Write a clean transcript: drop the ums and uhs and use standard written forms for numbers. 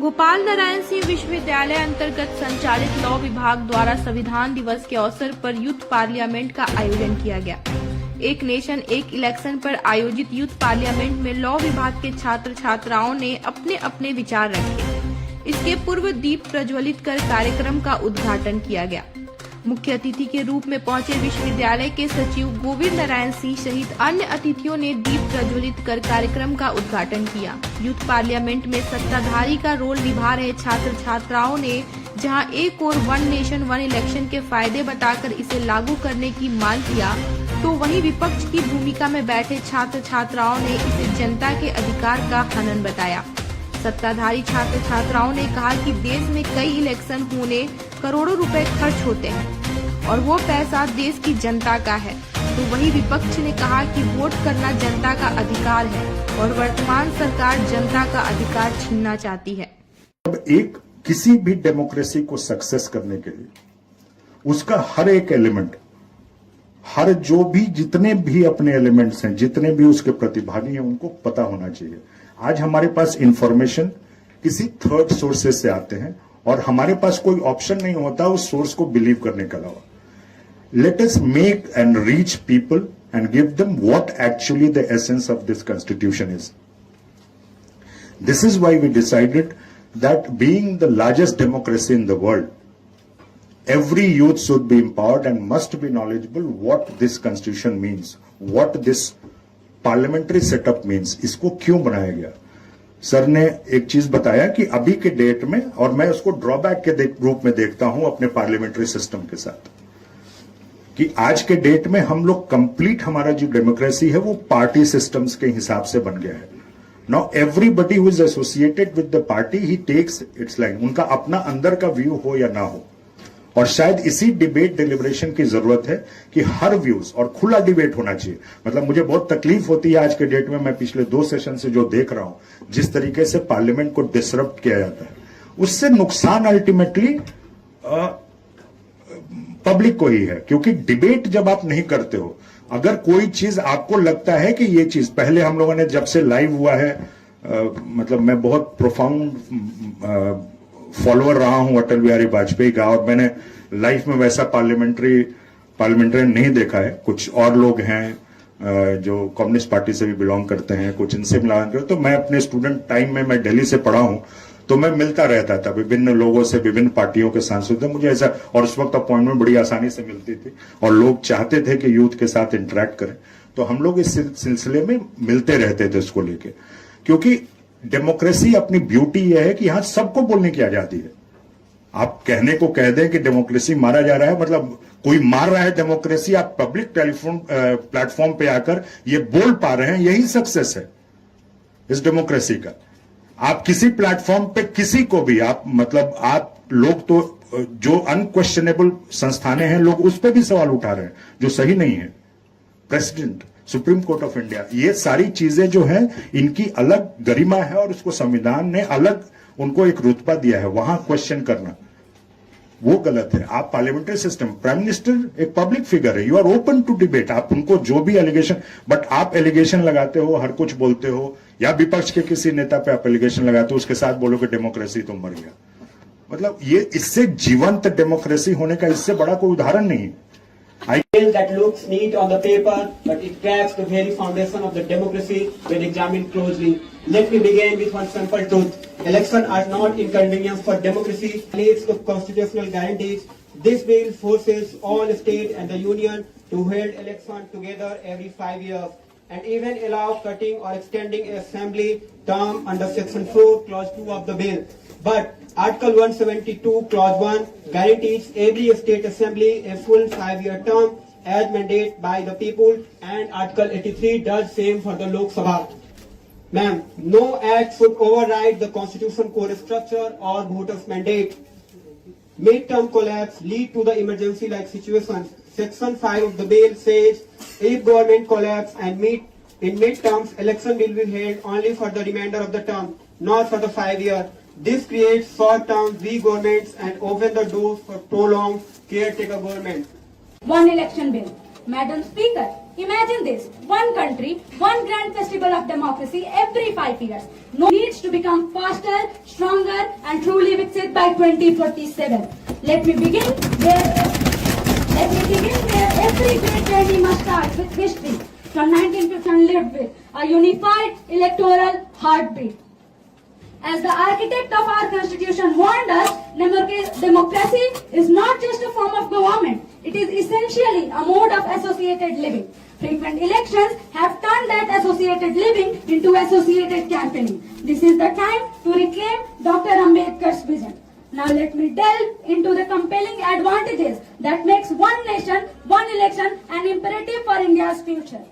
गोपाल नारायण सिंह विश्वविद्यालय अंतर्गत संचालित लॉ विभाग द्वारा संविधान दिवस के अवसर पर यूथ पार्लियामेंट का आयोजन किया गया। एक नेशन एक इलेक्शन पर आयोजित यूथ पार्लियामेंट में लॉ विभाग के छात्र छात्राओं ने अपने अपने विचार रखे। इसके पूर्व दीप प्रज्वलित कर कार्यक्रम का उद्घाटन किया गया। मुख्य अतिथि के रूप में पहुंचे विश्वविद्यालय के सचिव गोविंद नारायण सिंह सहित अन्य अतिथियों ने दीप प्रज्वलित कर कार्यक्रम का उद्घाटन किया। यूथ पार्लियामेंट में सत्ताधारी का रोल निभा रहे छात्र छात्राओं ने जहां एक और वन नेशन वन इलेक्शन के फायदे बताकर इसे लागू करने की मांग किया, तो वहीं विपक्ष की भूमिका में बैठे छात्र छात्राओं ने इसे जनता के अधिकार का हनन बताया। सत्ताधारी छात्र छात्राओं ने कहा कि देश में कई इलेक्शन होने करोड़ों रुपए खर्च होते हैं और वो पैसा देश की जनता का है, तो वही विपक्ष ने कहा कि वोट करना जनता का अधिकार है और वर्तमान सरकार जनता का अधिकार छीनना चाहती है। अब एक किसी भी डेमोक्रेसी को सक्सेस करने के लिए उसका हर एक एलिमेंट, हर जो भी जितने भी अपने एलिमेंट्स हैं, जितने भी उसके प्रतिभागी हैं, उनको पता होना चाहिए। आज हमारे पास इंफॉर्मेशन किसी थर्ड सोर्सेस से आते हैं और हमारे पास कोई ऑप्शन नहीं होता उस सोर्स को बिलीव करने के अलावा। Let us make and reach people and give them what actually the essence of this constitution is. This is why we decided that being the largest democracy in the world, every youth should be empowered and must be knowledgeable what this constitution means, what this parliamentary setup means, इसको क्यों बनाया गया। Sir ने एक चीज बताया कि अभी के डेट में, और मैं उसको ड्रॉबैक के रूप में देखता हूं अपने पार्लियामेंट्री सिस्टम के साथ, कि आज के डेट में हम लोग कंप्लीट हमारा जो डेमोक्रेसी है वो पार्टी सिस्टम्स के हिसाब से बन गया है। Now everybody who is associated with the party he takes its line, उनका अपना अंदर का व्यू हो या ना हो। और शायद इसी डिबेट डिलिब्रेशन की जरूरत है कि हर व्यूज और खुला डिबेट होना चाहिए। मतलब मुझे बहुत तकलीफ होती है आज के डेट में, मैं पिछले 2 सेशन से जो देख रहा हूं, जिस तरीके से पार्लियामेंट को डिसरप्ट किया जाता है, उससे नुकसान अल्टीमेटली पब्लिक को ही है। क्योंकि डिबेट जब आप नहीं करते हो, अगर कोई चीज आपको लगता है कि ये चीज, पहले हम लोगों ने जब से लाइव हुआ है, मतलब मैं बहुत प्रोफाउंड फॉलोअर रहा हूं अटल बिहारी वाजपेयी का, और मैंने लाइफ में वैसा पार्लियामेंट्रियन नहीं देखा है। कुछ और लोग हैं जो कम्युनिस्ट पार्टी से भी बिलोंग करते हैं, कुछ इनसे मिलान करते। तो मैं अपने स्टूडेंट टाइम में, मैं दिल्ली से पढ़ा हूं, तो मैं मिलता रहता था विभिन्न लोगों से, विभिन्न पार्टियों के सांसदों, मुझे ऐसा, और उस वक्त अपॉइंटमेंट बड़ी आसानी से मिलती थी और लोग चाहते थे कि यूथ के साथ इंटरेक्ट करें। तो हम लोग इस सिलसिले में मिलते रहते थे इसको लेके, क्योंकि डेमोक्रेसी अपनी ब्यूटी यह है कि यहां सबको बोलने की आजादी है। आप कहने को कह दें कि डेमोक्रेसी मारा जा रहा है, मतलब कोई मार रहा है डेमोक्रेसी, आप पब्लिक टेलीफोन प्लेटफॉर्म पे आकर ये बोल पा रहे हैं, यही सक्सेस है इस डेमोक्रेसी का। आप किसी प्लेटफॉर्म पे किसी को भी आप, मतलब आप लोग तो जो अनक्वेश्चनेबल संस्थानें हैं, लोग उस पर भी सवाल उठा रहे हैं जो सही नहीं है। President, supreme court of India, ये सारी चीजें जो हैं, इनकी अलग गरिमा है और उसको संविधान ने अलग उनको एक रुतबा दिया है। वहां क्वेश्चन करना वो गलत है। आप पार्लियामेंट्री सिस्टम, प्राइम मिनिस्टर एक पब्लिक फिगर है, you are open to debate, आप उनको जो भी एलिगेशन, बट आप एलिगेशन लगाते हो, हर कुछ बोलते हो, या विपक्ष के किसी नेता पे आप एलिगेशन लगाते हो, उसके साथ बोलो कि डेमोक्रेसी तो मर गया। मतलब ये इससे जीवंत डेमोक्रेसी होने का इससे बड़ा कोई उदाहरण नहीं है। That looks neat on the paper, but it cracks the very foundation of the democracy when examined closely. Let me begin with one simple truth. Elections are not inconvenience for democracy, leads to constitutional guarantees. This bill forces all states and the union to hold elections together every 5 years, and even allow cutting or extending assembly term under Section 4, Clause 2 of the bill. But Article 172, Clause 1 guarantees every state assembly a full 5-year term as mandated by the people, and Article 83 does same for the Lok Sabha. Ma'am, no act should override the constitution core structure or voters' mandate. Mid-term collapse lead to the emergency-like situations. Section 5 of the bill says if government collapse and in mid-terms, election will be held only for the remainder of the term, not for the 5 years. This creates short-term weak governments and opens the doors for prolonged caretaker government. One election bill. Madam Speaker, Imagine this, one country, one grand festival of democracy every 5 years. No needs to become faster, stronger and truly Viksit by 2047. Let me begin where every great journey must start with history. From 1950 lived with a unified electoral heartbeat. As the architect of our constitution warned us, democracy is not just a form of government. It is essentially a mode of associated living. Frequent elections have turned that associated living into associated campaigning. This is the time to reclaim Dr. Ambedkar's vision. Now let me delve into the compelling advantages that makes one nation, one election an imperative for India's future.